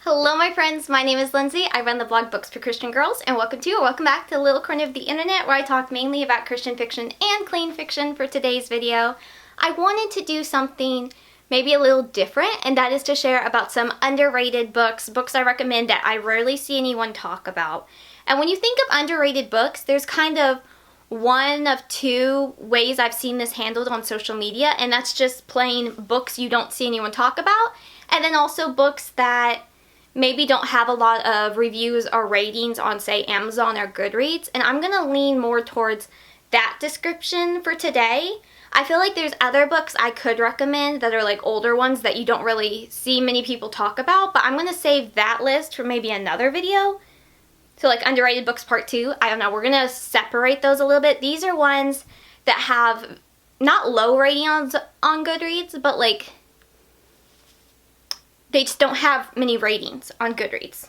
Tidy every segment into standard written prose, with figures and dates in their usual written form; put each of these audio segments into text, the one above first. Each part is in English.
Hello my friends, my name is Lindsay. I run the blog Books for Christian Girls, and welcome back to the little corner of the internet where I talk mainly about Christian fiction and clean fiction. For today's video, I wanted to do something maybe a little different, and that is to share about some underrated books I recommend that I rarely see anyone talk about. And when you think of underrated books, there's kind of one of two ways I've seen this handled on social media, and that's just plain books you don't see anyone talk about, and then also books that maybe don't have a lot of reviews or ratings on, say, Amazon or Goodreads, and I'm gonna lean more towards that description for today. I feel like there's other books I could recommend that are like older ones that you don't really see many people talk about, but I'm gonna save that list for maybe another video. So like underrated books part 2, I don't know, we're gonna separate those a little bit. These are ones that have not low ratings on Goodreads, but like they just don't have many ratings on Goodreads.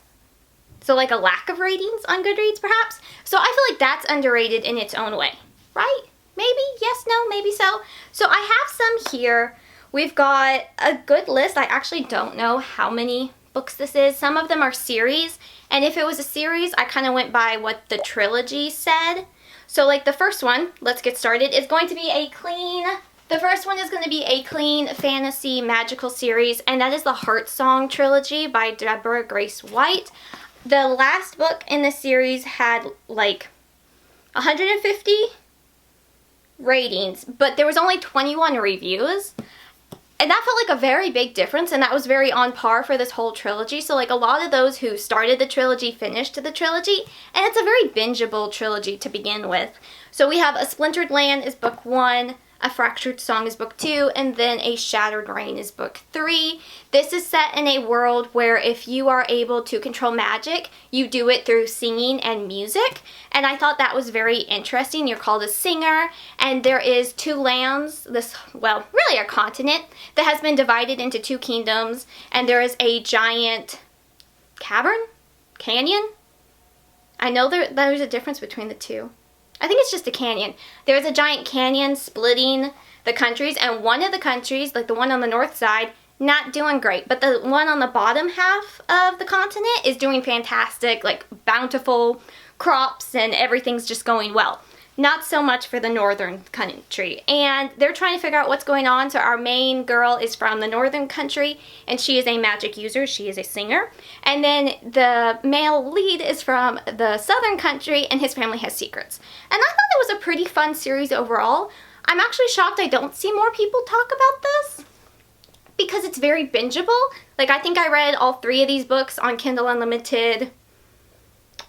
So like a lack of ratings on Goodreads, perhaps. So I feel like that's underrated in its own way, right? Maybe, yes, no, maybe so. So I have some here. We've got a good list. I actually don't know how many books this is. Some of them are series, and if it was a series, I kind of went by what the trilogy said. So like the first one, let's get started, is going to be a clean... The first one is going to be a clean fantasy magical series, and that is the Heartsong trilogy by Deborah Grace White. The last book in the series had like 150 ratings, but there was only 21 reviews. And that felt like a very big difference, and that was very on par for this whole trilogy. So like a lot of those who started the trilogy finished the trilogy, and it's a very bingeable trilogy to begin with. So we have A Splintered Land is book 1, A Fractured Song is book 2, and then A Shattered Rain is book 3. This is set in a world where if you are able to control magic, you do it through singing and music. And I thought that was very interesting. You're called a singer, and there is 2 lands, well, really a continent, that has been divided into 2 kingdoms, and there is a giant cavern? Canyon? I know there's a difference between the two. I think it's just a canyon. There's a giant canyon splitting the countries, and one of the countries, like the one on the north side, not doing great. But the one on the bottom half of the continent is doing fantastic, like bountiful crops, and everything's just going well. Not so much for the northern country. And they're trying to figure out what's going on. So our main girl is from the northern country, and she is a magic user. She is a singer. And then the male lead is from the southern country, and his family has secrets. And I thought it was a pretty fun series overall. I'm actually shocked I don't see more people talk about this, because it's very bingeable. Like, I think I read all 3 of these books on Kindle Unlimited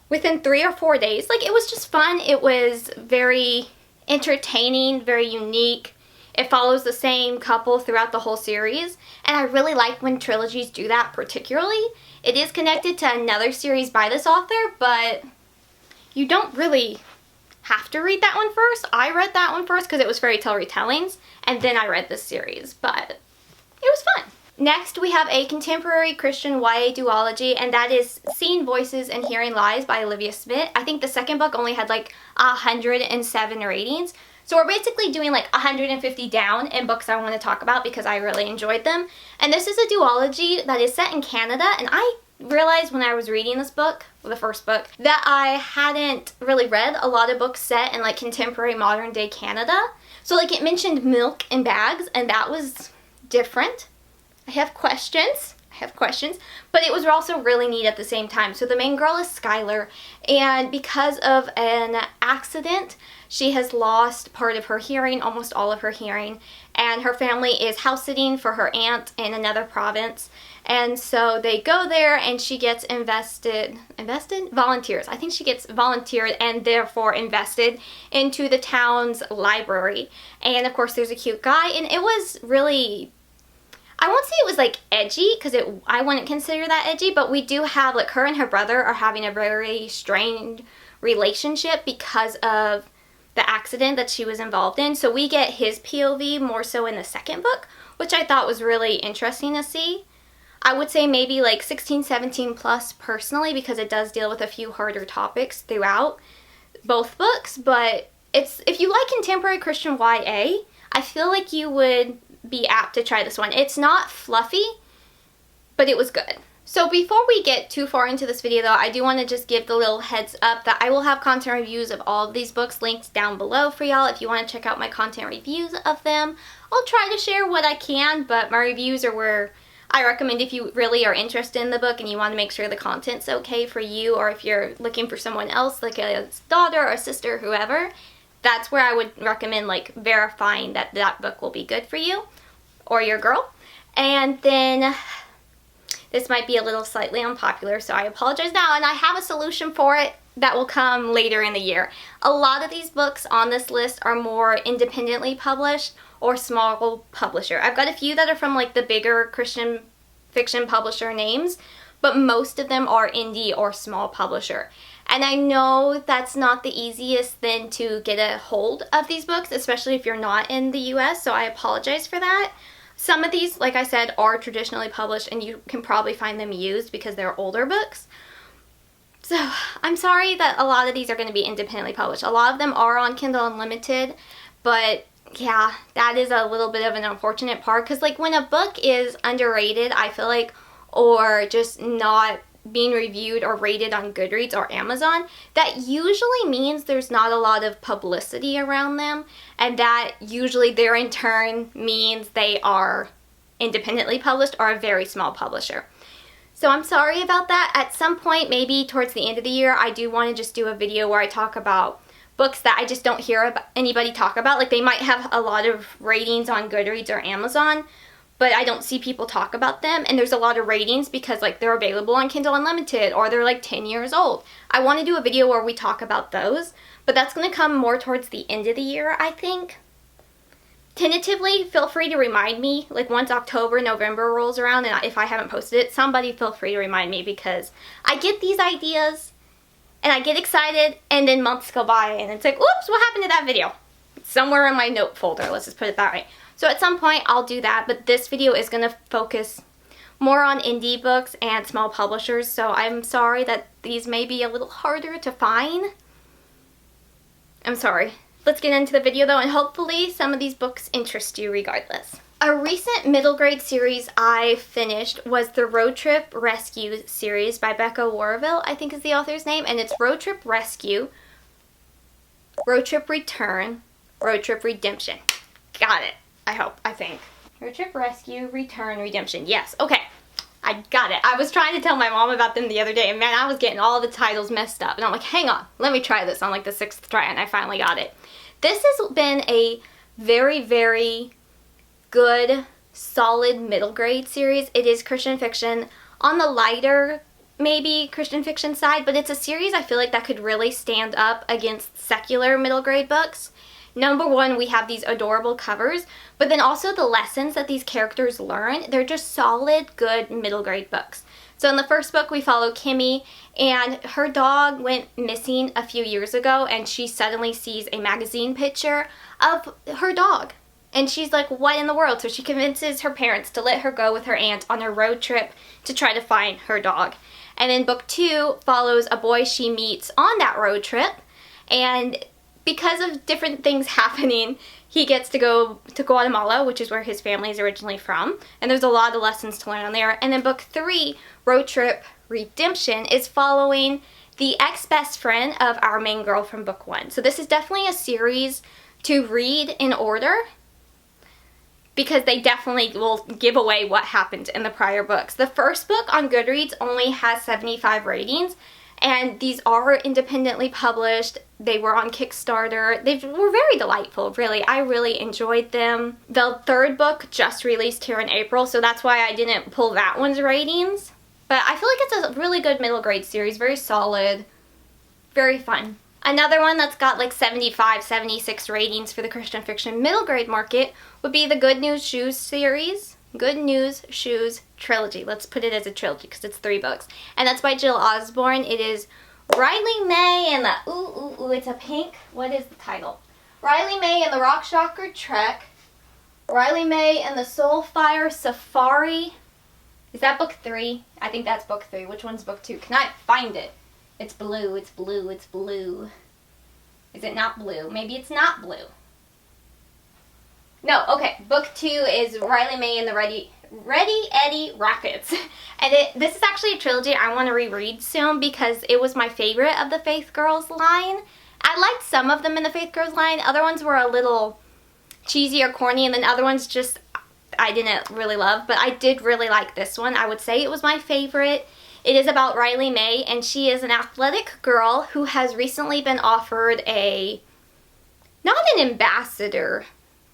within 3 or 4 days. Like, it was just fun. It was very entertaining, very unique. It follows the same couple throughout the whole series, and I really like when trilogies do that particularly. It is connected to another series by this author, but you don't really have to read that one first. I read that one first because it was fairy tale retellings, and then I read this series, but it was fun. Next, we have a contemporary Christian YA duology, and that is Seeing Voices and Hearing Lies by Olivia Smit. I think the second book only had like 107 ratings. So we're basically doing like 150 down in books I want to talk about because I really enjoyed them. And this is a duology that is set in Canada, and I realized when I was reading this book, the first book, that I hadn't really read a lot of books set in like contemporary modern day Canada. So like it mentioned milk in bags, and that was different. I have questions, but it was also really neat at the same time. So the main girl is Skylar, and because of an accident, she has lost part of her hearing, almost all of her hearing, and her family is house sitting for her aunt in another province. And so they go there, and she gets volunteers. I think she gets volunteered and therefore invested into the town's library. And of course there's a cute guy, and it was really, I won't say it was like edgy, because I wouldn't consider that edgy, but we do have, like, her and her brother are having a very strained relationship because of the accident that she was involved in. So we get his POV more so in the second book, which I thought was really interesting to see. I would say maybe like 16, 17 plus personally, because it does deal with a few harder topics throughout both books. But if you like contemporary Christian YA, I feel like you would be apt to try this one. It's not fluffy, but it was good. So before we get too far into this video though, I do want to just give the little heads up that I will have content reviews of all of these books linked down below for y'all if you want to check out my content reviews of them. I'll try to share what I can, but my reviews are where I recommend if you really are interested in the book and you want to make sure the content's okay for you, or if you're looking for someone else, like a daughter or a sister, whoever, that's where I would recommend like verifying that that book will be good for you or your girl. And then this might be a little slightly unpopular, so I apologize now, and I have a solution for it that will come later in the year. A lot of these books on this list are more independently published or small publisher. I've got a few that are from like the bigger Christian fiction publisher names, but most of them are indie or small publisher. And I know that's not the easiest thing to get a hold of these books, especially if you're not in the US, so I apologize for that. Some of these, like I said, are traditionally published and you can probably find them used because they're older books. So I'm sorry that a lot of these are going to be independently published. A lot of them are on Kindle Unlimited, but yeah, that is a little bit of an unfortunate part because like when a book is underrated, I feel like, or just not being reviewed or rated on Goodreads or Amazon, that usually means there's not a lot of publicity around them, and that usually there in turn means they are independently published or a very small publisher. So I'm sorry about that. At some point, maybe towards the end of the year, I do want to just do a video where I talk about books that I just don't hear anybody talk about. Like they might have a lot of ratings on Goodreads or Amazon, but I don't see people talk about them, and there's a lot of ratings because like they're available on Kindle Unlimited or they're like 10 years old. I want to do a video where we talk about those, but that's going to come more towards the end of the year, I think. Tentatively, feel free to remind me, like once October, November rolls around, and if I haven't posted it, somebody feel free to remind me because I get these ideas and I get excited and then months go by and it's like, oops, what happened to that video? It's somewhere in my note folder, let's just put it that way. So at some point I'll do that, but this video is going to focus more on indie books and small publishers, so I'm sorry that these may be a little harder to find. I'm sorry. Let's get into the video though, and hopefully some of these books interest you regardless. A recent middle grade series I finished was the Road Trip Rescue series by Becca Wierwille, I think is the author's name, and it's Road Trip Rescue, Road Trip Return, Road Trip Redemption. Got it. I think. Road Trip Rescue, Return, Redemption. Yes, okay. I got it. I was trying to tell my mom about them the other day, and man, I was getting all the titles messed up. And I'm like, hang on, let me try this on like the 6th try, and I finally got it. This has been a very, very good, solid middle grade series. It is Christian fiction on the lighter, maybe Christian fiction side, but it's a series I feel like that could really stand up against secular middle grade books. Number one, we have these adorable covers, but then also the lessons that these characters learn, they're just solid, good middle grade books. So in the first book, we follow Kimmy, and her dog went missing a few years ago, and she suddenly sees a magazine picture of her dog. And she's like, what in the world? So she convinces her parents to let her go with her aunt on a road trip to try to find her dog. And then book 2 follows a boy she meets on that road trip, and because of different things happening, he gets to go to Guatemala, which is where his family is originally from, and there's a lot of lessons to learn on there. And then book 3, Road Trip Redemption, is following the ex-best friend of our main girl from book 1. So this is definitely a series to read in order because they definitely will give away what happened in the prior books. The first book on Goodreads only has 75 ratings, and these are independently published. They were on Kickstarter. They were very delightful, really. I really enjoyed them. The third book just released here in April, so that's why I didn't pull that one's ratings. But I feel like it's a really good middle grade series, very solid, very fun. Another one that's got like 75, 76 ratings for the Christian fiction middle grade market would be the Good News Shoes series. Good News Shoes trilogy. Let's put it as a trilogy because it's 3 books. And that's by Jill Osborne. It is Riley May and the, it's a pink, what is the title? Riley May and the Rock Shocker Trek. Riley May and the Soulfire Safari. Is that book 3? I think that's book 3. Which one's book 2? Can I find it? It's blue, it's blue, it's blue. Is it not blue? Maybe it's not blue. No, okay. Book 2 is Riley May and the Ready, Eddie, Rockets. And this is actually a trilogy I want to reread soon because it was my favorite of the Faith Girls line. I liked some of them in the Faith Girls line. Other ones were a little cheesy or corny, and then other ones just I didn't really love. But I did really like this one. I would say it was my favorite. It is about Riley May, and she is an athletic girl who has recently been offered not an ambassador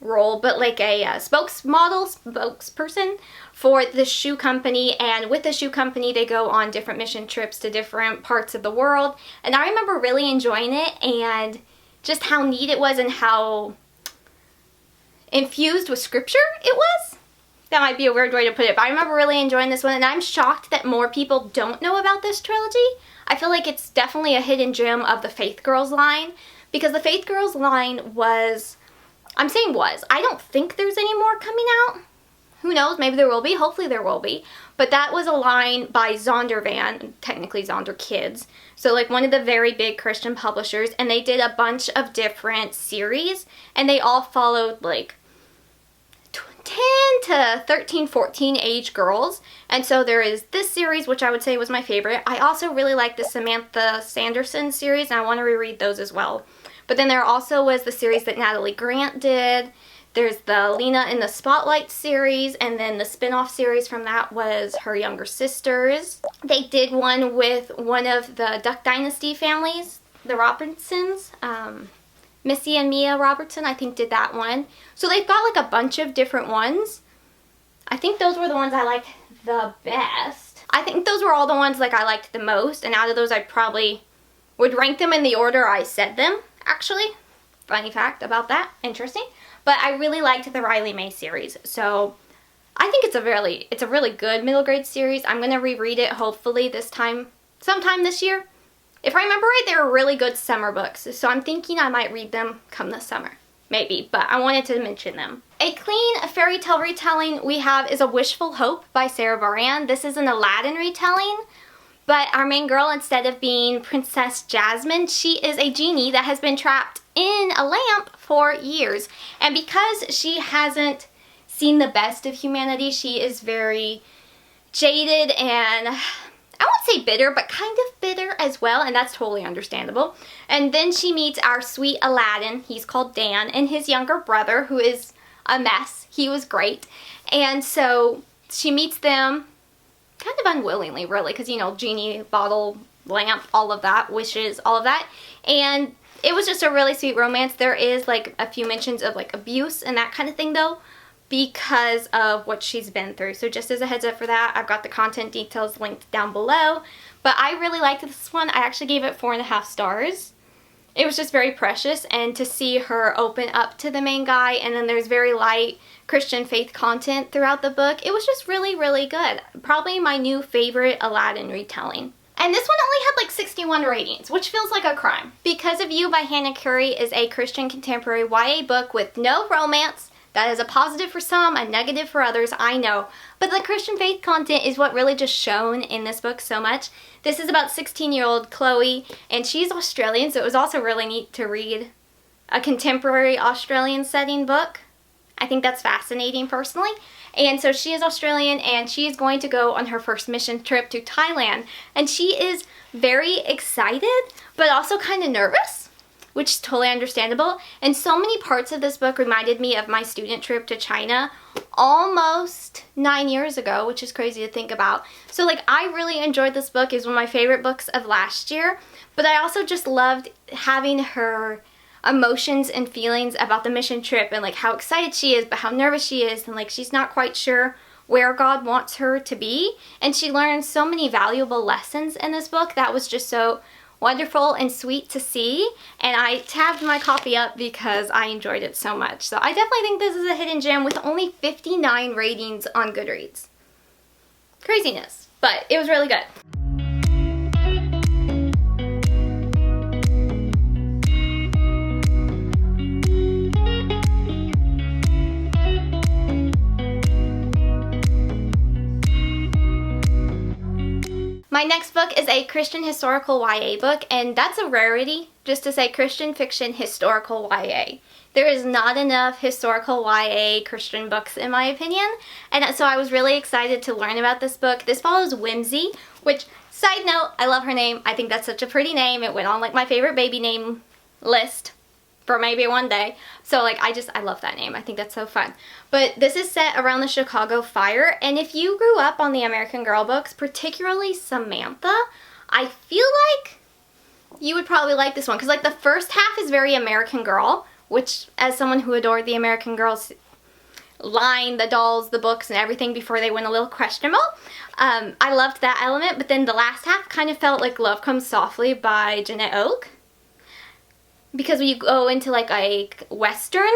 role, but like a spokesperson for the shoe company. And with the shoe company, they go on different mission trips to different parts of the world. And I remember really enjoying it and just how neat it was and how infused with scripture it was. That might be a weird way to put it, but I remember really enjoying this one, and I'm shocked that more people don't know about this trilogy. I feel like it's definitely a hidden gem of the Faith Girls line, because the Faith Girls line was, I'm saying was, I don't think there's any more coming out. Who knows, maybe there will be, hopefully there will be. But that was a line by Zondervan, technically Zonder Kids. So like one of the very big Christian publishers, and they did a bunch of different series, and they all followed like 10 to 13, 14 age girls. And so there is this series, which I would say was my favorite. I also really like the Samantha Sanderson series, and I want to reread those as well. But then there also was the series that Natalie Grant did. There's the Lena in the Spotlight series, and then the spin-off series from that was her younger sisters. They did one with one of the Duck Dynasty families, the Robertsons. Missy and Mia Robertson, I think, did that one. So they've got like a bunch of different ones. I think those were the ones I liked the best. I think those were all the ones like I liked the most, and out of those I probably would rank them in the order I said them, actually. Funny fact about that. Interesting. But I really liked the Riley May series. So I think it's a really good middle grade series. I'm going to reread it hopefully sometime this year. If I remember right, they were really good summer books, so I'm thinking I might read them come this summer. Maybe, but I wanted to mention them. A clean fairy tale retelling we have is A Wishful Hope by Sarah Beran. This is an Aladdin retelling, but our main girl, instead of being Princess Jasmine, she is a genie that has been trapped in a lamp for years. And because she hasn't seen the best of humanity, she is very jaded and I won't say bitter, but kind of bitter as well, and that's totally understandable. And then she meets our sweet Aladdin, he's called Dan, and his younger brother, who is a mess. He was great. And so she meets them kind of unwillingly, really, because, you know, genie, bottle, lamp, all of that, wishes, all of that. And it was just a really sweet romance. There is, like, a few mentions of, like, abuse and that kind of thing, though, because of what she's been through. So just as a heads up for that, I've got the content details linked down below. But I really liked this one. I actually gave it 4.5 stars. It was just very precious, and to see her open up to the main guy, and then there's very light Christian faith content throughout the book. It was just really, really good. Probably my new favorite Aladdin retelling. And this one only had like 61 ratings, which feels like a crime. Because of You by Hannah Currie is a Christian contemporary YA book with no romance. That is a positive for some, a negative for others, I know. But the Christian faith content is what really just shone in this book so much. This is about 16-year-old Chloe, and she's Australian, so it was also really neat to read a contemporary Australian setting book. I think that's fascinating personally. And so she is Australian, and she is going to go on her first mission trip to Thailand. And she is very excited, but also kind of nervous, which is totally understandable. And so many parts of this book reminded me of my student trip to China almost 9 years ago, which is crazy to think about. So like, I really enjoyed this book. It was one of my favorite books of last year, but I also just loved having her emotions and feelings about the mission trip, and like how excited she is, but how nervous she is, and like she's not quite sure where God wants her to be. And she learns so many valuable lessons in this book that was just so wonderful and sweet to see, and I tabbed my copy up because I enjoyed it so much. So I definitely think this is a hidden gem with only 59 ratings on Goodreads. Craziness, but it was really good. My next book is a Christian historical YA book, and that's a rarity just to say Christian fiction, historical YA. There is not enough historical YA Christian books in my opinion, and so I was really excited to learn about this book. This follows Whimsy, which, side note, I love her name. I think that's such a pretty name. It went on like my favorite baby name list for maybe one day. So like I love that name. I think that's so fun. But this is set around the Chicago fire, and if you grew up on the American Girl books, particularly Samantha, I feel like you would probably like this one, because like the first half is very American Girl, which, as someone who adored the American Girls line, the dolls, the books, and everything before they went a little questionable, I loved that element. But then the last half kind of felt like Love Comes Softly by Jeanette Oak, because when you go into like a western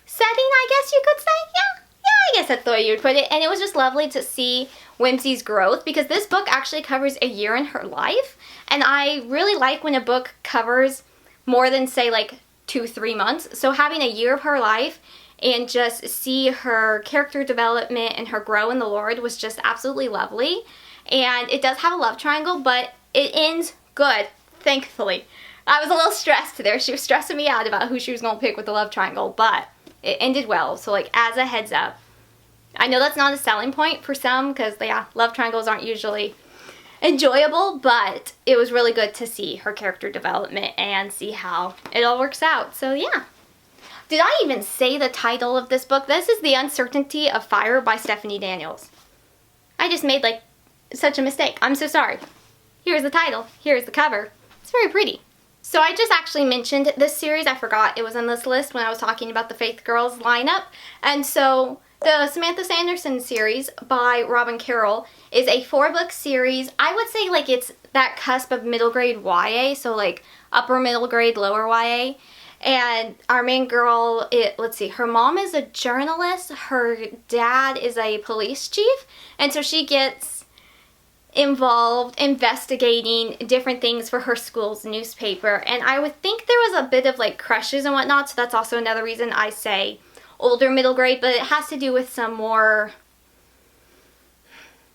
setting, I guess you could say, yeah, I guess that's the way you would put it. And it was just lovely to see Whimsy's growth, because this book actually covers a year in her life, and I really like when a book covers more than, say, like 2-3 months. So having a year of her life and just see her character development and her grow in the Lord was just absolutely lovely. And it does have a love triangle, but it ends good, thankfully. I was a little stressed there. She was stressing me out about who she was going to pick with the love triangle, but it ended well. So like, as a heads up, I know that's not a selling point for some, because yeah, love triangles aren't usually enjoyable, but it was really good to see her character development and see how it all works out. So yeah. Did I even say the title of this book? This is The Uncertainty of Fire by Stephanie Daniels. I just made like such a mistake. I'm so sorry. Here's the title. Here's the cover. It's very pretty. So I just actually mentioned this series. I forgot it was on this list when I was talking about the Faith Girls lineup. And so the Samantha Sanderson series by Robin Caroll is a 4-book series. I would say like it's that cusp of middle grade YA, so like upper middle grade, lower YA. And our main girl, let's see, her mom is a journalist, her dad is a police chief, and so she gets involved investigating different things for her school's newspaper. And I would think there was a bit of like crushes and whatnot, so that's also another reason I say older middle grade, but it has to do with some more,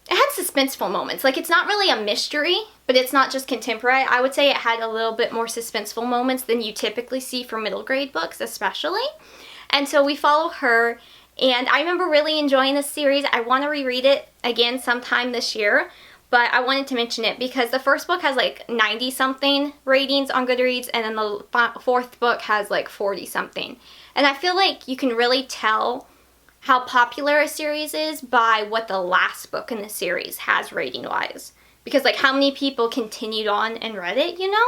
it had suspenseful moments. Like, it's not really a mystery, but it's not just contemporary. I would say it had a little bit more suspenseful moments than you typically see for middle grade books, especially. And so we follow her, and I remember really enjoying this series. I want to reread it again sometime this year, but I wanted to mention it because the first book has like 90-something ratings on Goodreads, and then the 4th book has like 40-something. And I feel like you can really tell how popular a series is by what the last book in the series has rating-wise. Because like how many people continued on and read it, you know?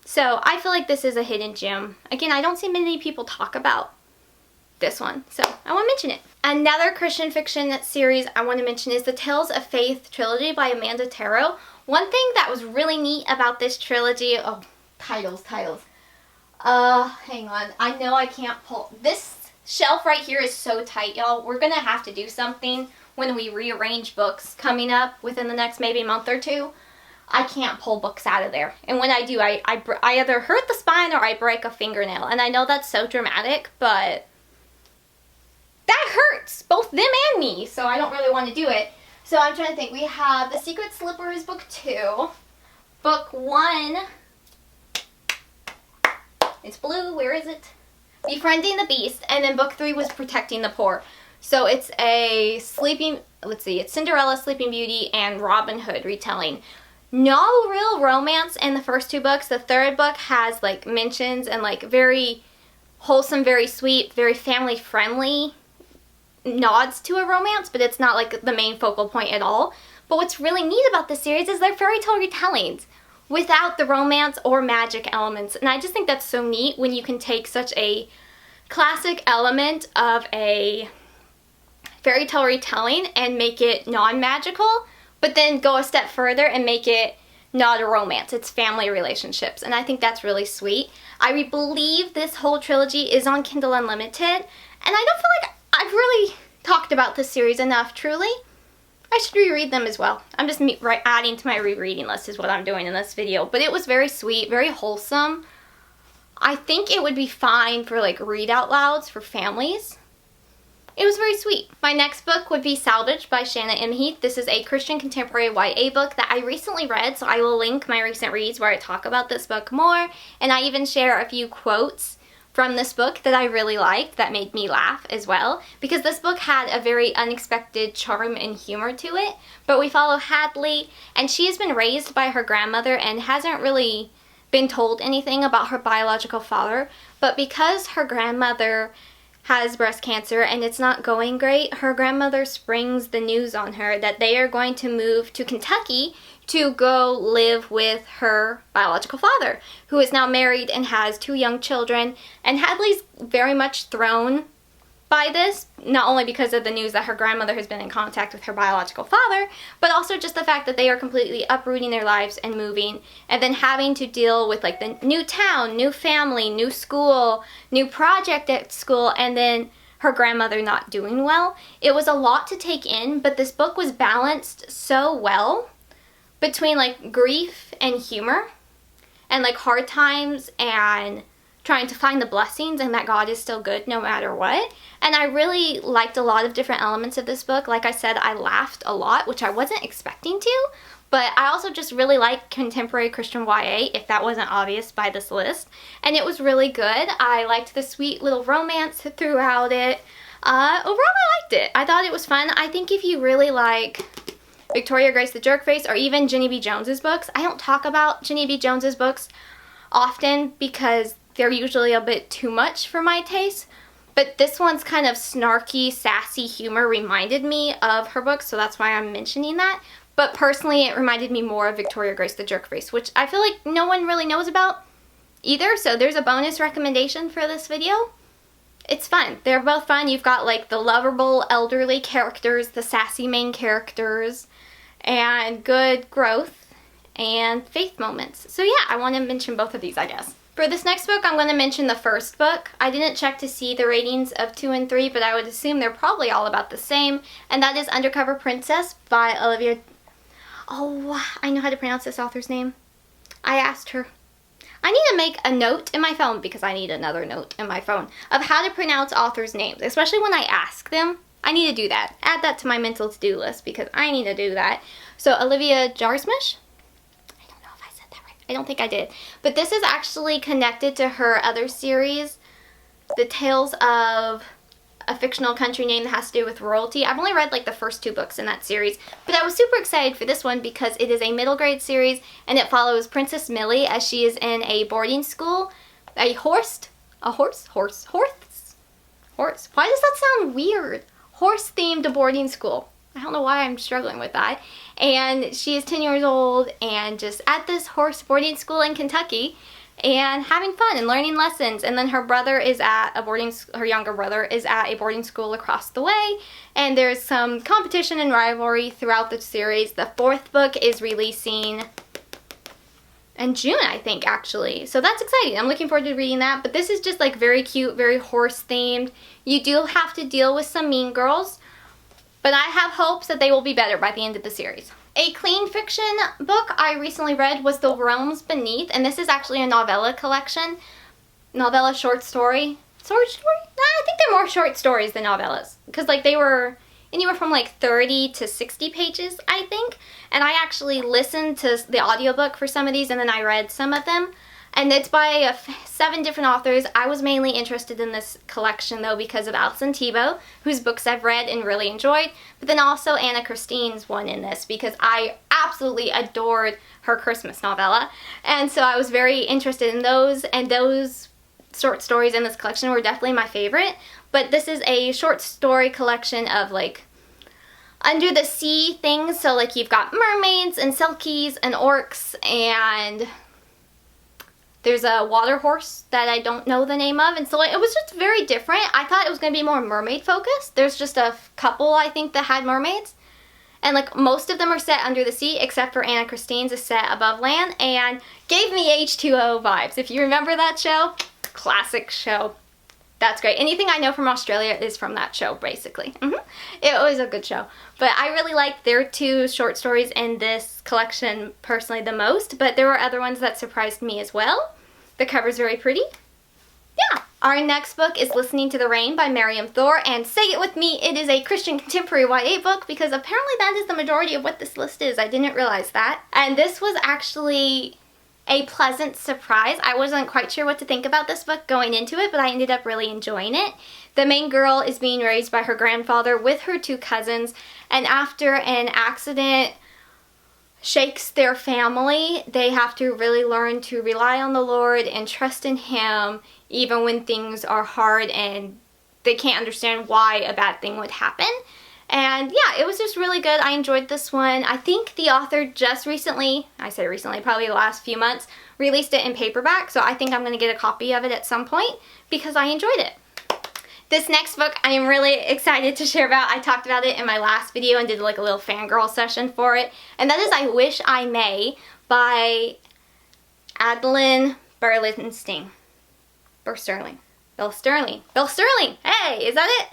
So I feel like this is a hidden gem. Again, I don't see many people talk about this one, so I want to mention it. Another Christian fiction series I want to mention is the Tales of Faith trilogy by Amanda Tero. One thing that was really neat about this trilogy, titles. Hang on. I know I can't pull. This shelf right here is so tight, y'all. We're going to have to do something when we rearrange books coming up within the next maybe month or two. I can't pull books out of there. And when I do, I either hurt the spine or I break a fingernail. And I know that's so dramatic, but that hurts both them and me. So I don't really want to do it. So I'm trying to think. We have The Secret Slippers, book 2. Book 1. It's blue. Where is it? Befriending the Beast. And then book 3 was Protecting the Poor. So it's a it's Cinderella, Sleeping Beauty, and Robin Hood retelling. No real romance in the first 2 books. The 3rd book has like mentions and like very wholesome, very sweet, very family friendly nods to a romance, but it's not like the main focal point at all. But what's really neat about this series is they're fairy tale retellings without the romance or magic elements. And I just think that's so neat when you can take such a classic element of a fairy tale retelling and make it non-magical, but then go a step further and make it not a romance. It's family relationships, and I think that's really sweet. I believe this whole trilogy is on Kindle Unlimited, and I don't feel like I've really talked about this series enough, truly. I should reread them as well. I'm just adding to my rereading list is what I'm doing in this video, but it was very sweet, very wholesome. I think it would be fine for like read out louds for families. it was very sweet. My next book would be Salvaged by Shanna M. Heath. This is a Christian contemporary YA book that I recently read, so I will link my recent reads where I talk about this book more, and I even share a few quotes from this book that I really liked that made me laugh as well, because this book had a very unexpected charm and humor to it. But we follow Hadley, and she has been raised by her grandmother and hasn't really been told anything about her biological father, but because her grandmother has breast cancer and it's not going great, her grandmother springs the news on her that they are going to move to Kentucky to go live with her biological father, who is now married and has 2 young children. And Hadley's very much thrown by this, not only because of the news that her grandmother has been in contact with her biological father, but also just the fact that they are completely uprooting their lives and moving, and then having to deal with like the new town, new family, new school, new project at school, and then her grandmother not doing well. It was a lot to take in, but this book was balanced so well between like grief and humor and like hard times and trying to find the blessings and that God is still good no matter what. And I really liked a lot of different elements of this book. Like I said, I laughed a lot, which I wasn't expecting to, but I also just really like contemporary Christian YA, if that wasn't obvious by this list. And it was really good. I liked the sweet little romance throughout it. Overall, I liked it. I thought it was fun. I think if you really like Victoria Grace the Jerkface or even Ginny B. Jones's books, I don't talk about Ginny B. Jones's books often because they're usually a bit too much for my taste, but this one's kind of snarky, sassy humor reminded me of her books, so that's why I'm mentioning that. But personally, it reminded me more of Victoria Grace the Jerkface, which I feel like no one really knows about either, so there's a bonus recommendation for this video. It's fun. They're both fun. You've got like the lovable elderly characters, the sassy main characters, and good growth and faith moments. So yeah, I want to mention both of these, I guess. For this next book, I'm going to mention the first book. I didn't check to see the ratings of 2 and 3, but I would assume they're probably all about the same, and that is Undercover Princess by Olivia. Oh, I know how to pronounce this author's name. I asked her. I need to make a note in my phone, because I need another note in my phone, of how to pronounce authors' names, especially when I ask them. I need to do that. Add that to my mental to-do list, because I need to do that. So, Olivia Jarmusch? I don't think I did. But this is actually connected to her other series, The Tales of a Fictional Country Name That Has to Do with Royalty. I've only read like the first 2 books in that series, but I was super excited for this one because it is a middle grade series and it follows Princess Millie as she is in a boarding school. Why does that sound weird? Horse-themed boarding school. I don't know why I'm struggling with that. And she is 10 years old and just at this horse boarding school in Kentucky and having fun and learning lessons. And then her brother is at her younger brother is at a boarding school across the way. And there's some competition and rivalry throughout the series. The 4th book is releasing in June, I think, actually. So that's exciting. I'm looking forward to reading that. But this is just like very cute, very horse themed. You do have to deal with some mean girls, but I have hopes that they will be better by the end of the series. A clean fiction book I recently read was The Realms Beneath, and this is actually a novella collection. Novella short story. Short story? I think they're more short stories than novellas, because like they were anywhere from like 30 to 60 pages, I think. And I actually listened to the audiobook for some of these, and then I read some of them. And it's by 7 different authors. I was mainly interested in this collection, though, because of Alison Tebow, whose books I've read and really enjoyed. But then also Anna Christine's one in this, because I absolutely adored her Christmas novella. And so I was very interested in those, and those short stories in this collection were definitely my favorite. But this is a short story collection of, like, under the sea things. So, like, you've got mermaids and selkies and orcs and there's a water horse that I don't know the name of, and so it was just very different. I thought it was going to be more mermaid focused. There's just a couple, I think, that had mermaids, and like most of them are set under the sea, except for Anna Christine's is set above land, and gave me H2O vibes. If you remember that show, classic show. That's great. Anything I know from Australia is from that show, basically. It was a good show. But I really liked their 2 short stories in this collection personally the most, but there were other ones that surprised me as well. The cover's very pretty. Yeah, Our next book is Listening to the Rain by Miriam Thor, and say it with me, it is a Christian contemporary YA book, because apparently that is the majority of what this list is. I didn't realize that. And this was actually a pleasant surprise. I wasn't quite sure what to think about this book going into it, but I ended up really enjoying it. The main girl is being raised by her grandfather with her two cousins, and after an accident shakes their family, they have to really learn to rely on the Lord and trust in Him even when things are hard and they can't understand why a bad thing would happen. And yeah, it was just really good. I enjoyed this one. I think the author just recently, I say recently, probably the last few months, released it in paperback, so I think I'm going to get a copy of it at some point because I enjoyed it. This next book I am really excited to share about. I talked about it in my last video and did like a little fangirl session for it. And that is I Wish I May by Adelyn Belsterling. Hey, is that it?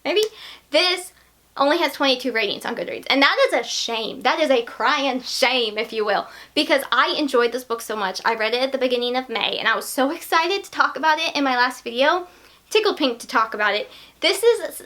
Maybe? This only has 22 ratings on Goodreads. And that is a shame. That is a crying shame, if you will. Because I enjoyed this book so much. I read it at the beginning of May, and I was so excited to talk about it in my last video. Tickled pink to talk about it. This is...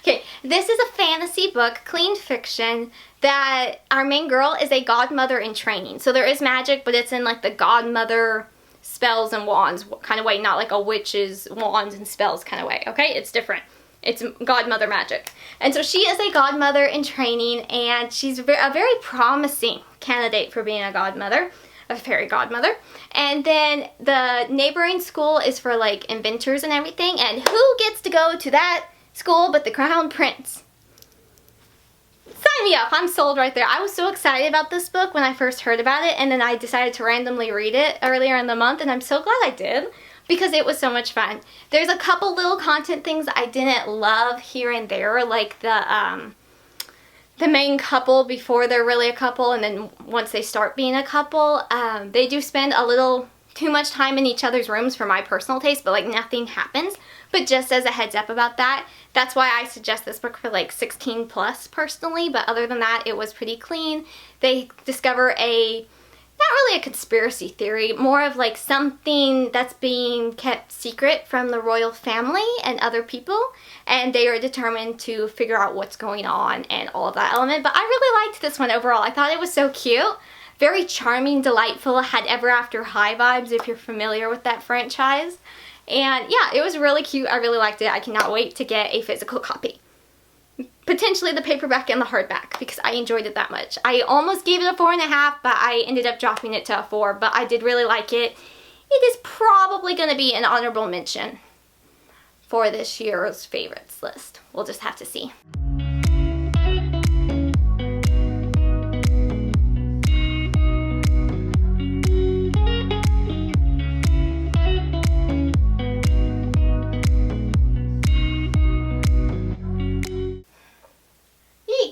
okay, this is a fantasy book, clean fiction, that our main girl is a godmother in training. So there is magic, but it's in like the godmother spells and wands kind of way, not like a witch's wands and spells kind of way, okay? It's different. It's godmother magic. And so she is a godmother in training, and she's a very promising candidate for being a godmother, a fairy godmother. And then the neighboring school is for like inventors and everything, and who gets to go to that school but the crown prince? Sign me up. I'm sold right there. I was so excited about this book when I first heard about it, and then I decided to randomly read it earlier in the month, and I'm so glad I did, because it was so much fun. There's a couple little content things I didn't love here and there, like the main couple before they're really a couple, and then once they start being a couple, they do spend a little too much time in each other's rooms for my personal taste, but like nothing happens. But just as a heads up about that, that's why I suggest this book for like 16 plus personally, but other than that, it was pretty clean. They discover not really a conspiracy theory, more of like something that's being kept secret from the royal family and other people, and they are determined to figure out what's going on and all of that element. But I really liked this one overall. I thought it was so cute, very charming, delightful, had Ever After High vibes if you're familiar with that franchise. And yeah, it was really cute. I really liked it. I cannot wait to get a physical copy. Potentially the paperback and the hardback, because I enjoyed it that much. I almost gave it a 4.5, but I ended up dropping it to a 4, but I did really like it. It is probably going to be an honorable mention for this year's favorites list. We'll just have to see.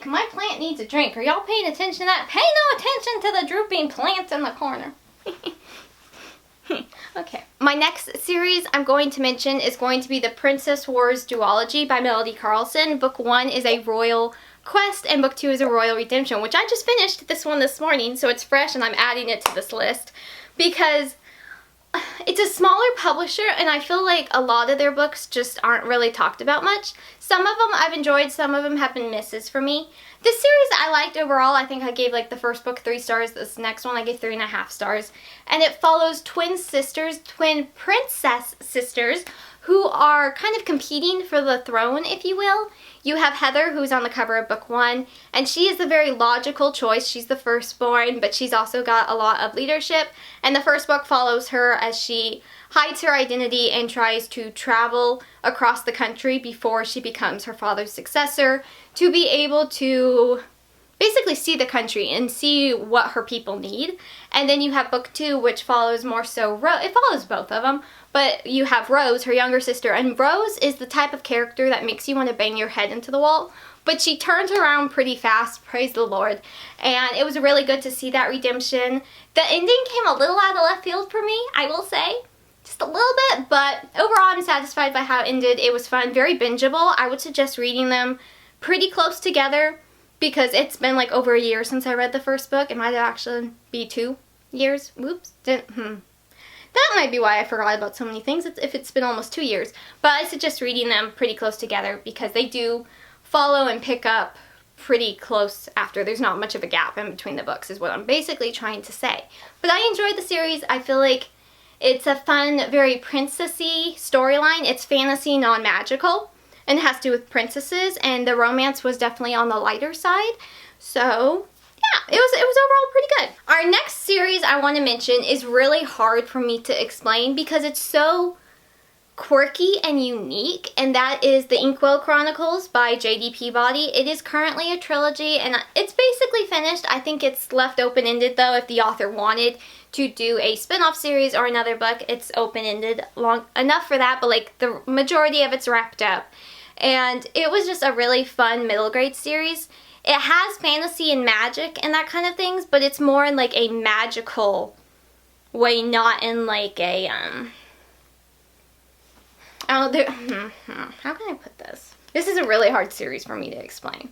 My plant needs a drink. Are y'all paying attention to that? Pay no attention to the drooping plants in the corner. Okay. My next series I'm going to mention is going to be the Princess Wars duology by Melody Carlson. Book 1 is a royal quest, and book 2 is a royal redemption, which I just finished this one this morning, so it's fresh and I'm adding it to this list because it's a smaller publisher, and I feel like a lot of their books just aren't really talked about much. Some of them I've enjoyed, some of them have been misses for me. This series I liked overall. I think I gave like the first book 3 stars, this next one I gave 3.5 stars. And it follows twin princess sisters, who are kind of competing for the throne, if you will. You have Heather, who's on the cover of book 1, and she is the very logical choice. She's the firstborn, but she's also got a lot of leadership. And the first book follows her as she hides her identity and tries to travel across the country before she becomes her father's successor to be able to basically see the country and see what her people need. And then you have book 2, which follows more so it follows both of them, but you have Rose, her younger sister, and Rose is the type of character that makes you want to bang your head into the wall, but she turns around pretty fast, praise the Lord, and it was really good to see that redemption. The ending came a little out of left field for me, I will say, just a little bit, but overall I'm satisfied by how it ended. It was fun, very bingeable. I would suggest reading them pretty close together, because it's been like over a year since I read the first book. It might actually be 2 years. Whoops. That might be why I forgot about so many things if it's been almost 2 years. But I suggest reading them pretty close together because they do follow and pick up pretty close after. There's not much of a gap in between the books is what I'm basically trying to say. But I enjoyed the series. I feel like it's a fun, very princessy storyline. It's fantasy, non-magical, and it has to do with princesses, and the romance was definitely on the lighter side. So yeah, it was overall pretty good. Our next series I want to mention is really hard for me to explain because it's so quirky and unique, and that is the Inkwell Chronicles by J.D. Peabody. It is currently a trilogy, and it's basically finished. I think it's left open-ended, though, if the author wanted to do a spin-off series or another book. It's open-ended long enough for that, but like the majority of it's wrapped up. And it was just a really fun middle grade series. It has fantasy and magic and that kind of things, but it's more in like a magical way, not in like a how can I put this? This is a really hard series for me to explain.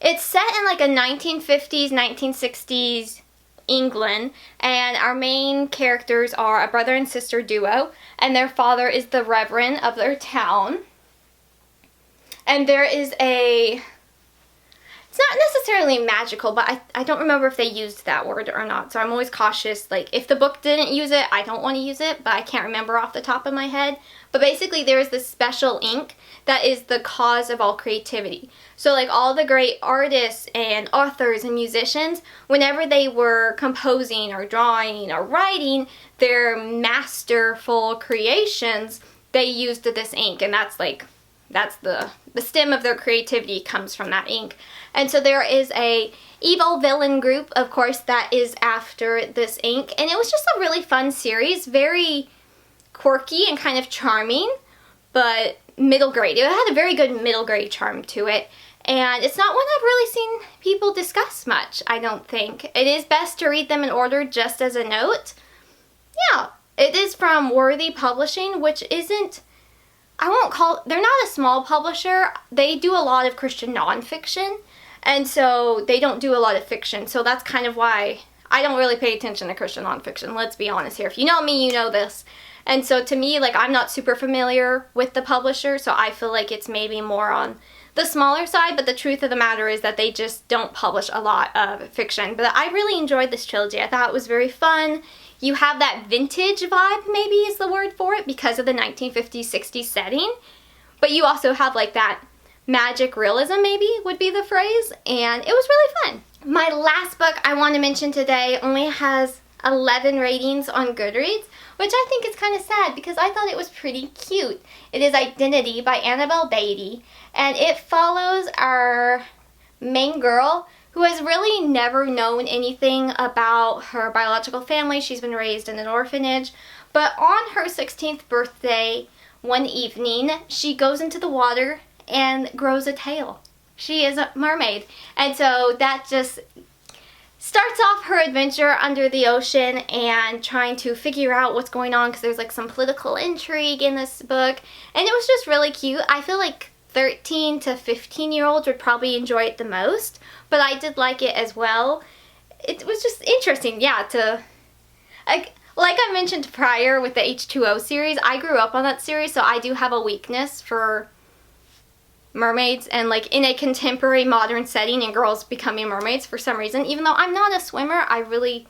It's set in like a 1950s, 1960s England, and our main characters are a brother and sister duo, and their father is the reverend of their town. And there is it's not necessarily magical, but I don't remember if they used that word or not, so I'm always cautious. Like, if the book didn't use it, I don't want to use it, but I can't remember off the top of my head. But basically, there is this special ink that is the cause of all creativity. So, like, all the great artists and authors and musicians, whenever they were composing or drawing or writing their masterful creations, they used this ink, and that's the stem of their creativity comes from that ink. And so there is a evil villain group, of course, that is after this ink. And it was just a really fun series, very quirky and kind of charming, but middle grade. It had a very good middle grade charm to it. And it's not one I've really seen people discuss much, I don't think. It is best to read them in order just as a note. Yeah, it is from Worthy Publishing, which isn't, they're not a small publisher. They do a lot of Christian nonfiction, and so they don't do a lot of fiction. So that's kind of why I don't really pay attention to Christian nonfiction. Let's be honest here. If you know me, you know this. And so to me, like, I'm not super familiar with the publisher, so I feel like it's maybe more on the smaller side, but the truth of the matter is that they just don't publish a lot of fiction. But I really enjoyed this trilogy. I thought it was very fun. You have that vintage vibe, maybe is the word for it, because of the 1950s, 60s setting. But you also have like that magic realism, maybe would be the phrase, and it was really fun. My last book I want to mention today only has 11 ratings on Goodreads, which I think is kind of sad because I thought it was pretty cute. It is Identity by Annabelle Batie, and it follows our main girl who has really never known anything about her biological family. She's been raised in an orphanage, but on her 16th birthday, one evening, she goes into the water and grows a tail. She is a mermaid, and so that just starts off her adventure under the ocean and trying to figure out what's going on, because there's like some political intrigue in this book, and it was just really cute. I feel like 13 to 15-year-olds would probably enjoy it the most, but I did like it as well. It was just interesting, yeah, like I mentioned prior with the H2O series, I grew up on that series, so I do have a weakness for mermaids and like in a contemporary modern setting and girls becoming mermaids for some reason. Even though I'm not a swimmer, I really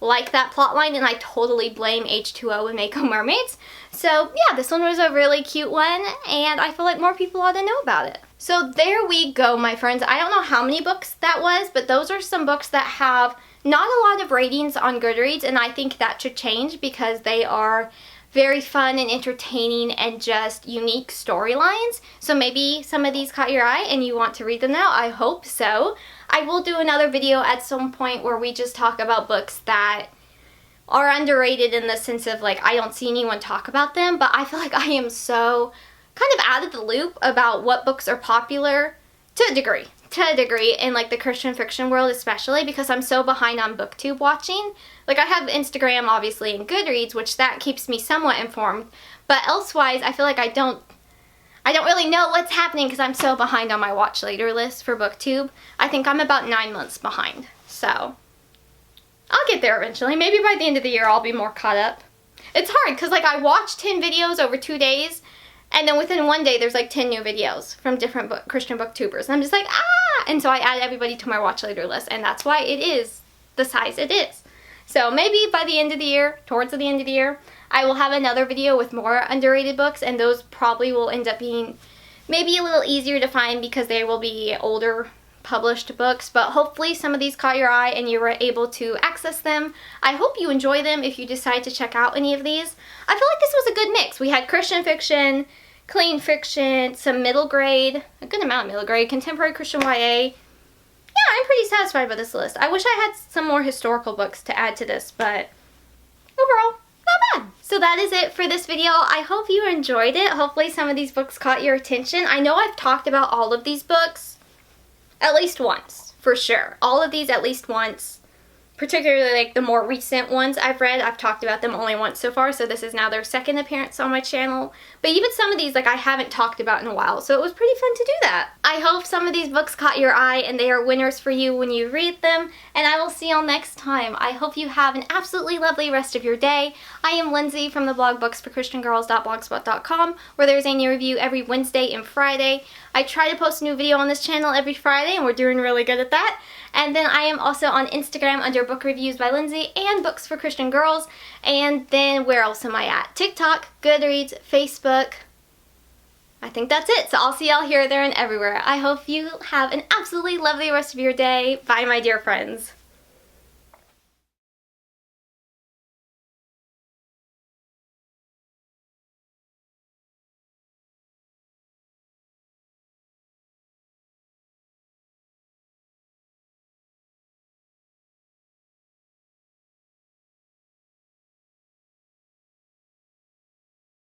like that plotline, and I totally blame H2O and Mako mermaids. So yeah, this one was a really cute one, and I feel like more people ought to know about it. So there we go, my friends. I don't know how many books that was, but those are some books that have not a lot of ratings on Goodreads, and I think that should change because they are very fun and entertaining and just unique storylines. So maybe some of these caught your eye and you want to read them now. I hope so. I will do another video at some point where we just talk about books that are underrated in the sense of like I don't see anyone talk about them, but I feel like I am so kind of out of the loop about what books are popular to a degree in like the Christian fiction world, especially because I'm so behind on booktube watching. Like I have Instagram obviously and Goodreads, which that keeps me somewhat informed, but elsewise I feel like I don't really know what's happening because I'm so behind on my watch later list for booktube. I think I'm about 9 months behind. So I'll get there eventually. Maybe by the end of the year I'll be more caught up. It's hard because like I watch 10 videos over 2 days, and then within 1 day there's like 10 new videos from different Christian booktubers. And I'm just like, ah! And so I add everybody to my watch later list, and that's why it is the size it is. So maybe by the end of the year, towards the end of the year, I will have another video with more underrated books, and those probably will end up being maybe a little easier to find because they will be older published books, but hopefully some of these caught your eye and you were able to access them. I hope you enjoy them if you decide to check out any of these. I feel like this was a good mix. We had Christian fiction, clean fiction, some middle grade, a good amount of middle grade, contemporary Christian YA. Yeah, I'm pretty satisfied with this list. I wish I had some more historical books to add to this, but overall, not bad. So that is it for this video. I hope you enjoyed it. Hopefully some of these books caught your attention. I know I've talked about all of these books at least once, for sure. All of these at least once. Particularly like the more recent ones I've read, I've talked about them only once so far, so this is now their second appearance on my channel. But even some of these like I haven't talked about in a while, so it was pretty fun to do that. I hope some of these books caught your eye and they are winners for you when you read them, and I will see y'all next time. I hope you have an absolutely lovely rest of your day. I am Lindsay from the blog booksforchristiangirls.blogspot.com, where there's a new review every Wednesday and Friday. I try to post a new video on this channel every Friday, and we're doing really good at that. And then I am also on Instagram under Book Reviews by Lindsay and Books for Christian Girls. And then where else am I at? TikTok, Goodreads, Facebook. I think that's it. So I'll see y'all here, there, and everywhere. I hope you have an absolutely lovely rest of your day. Bye, my dear friends.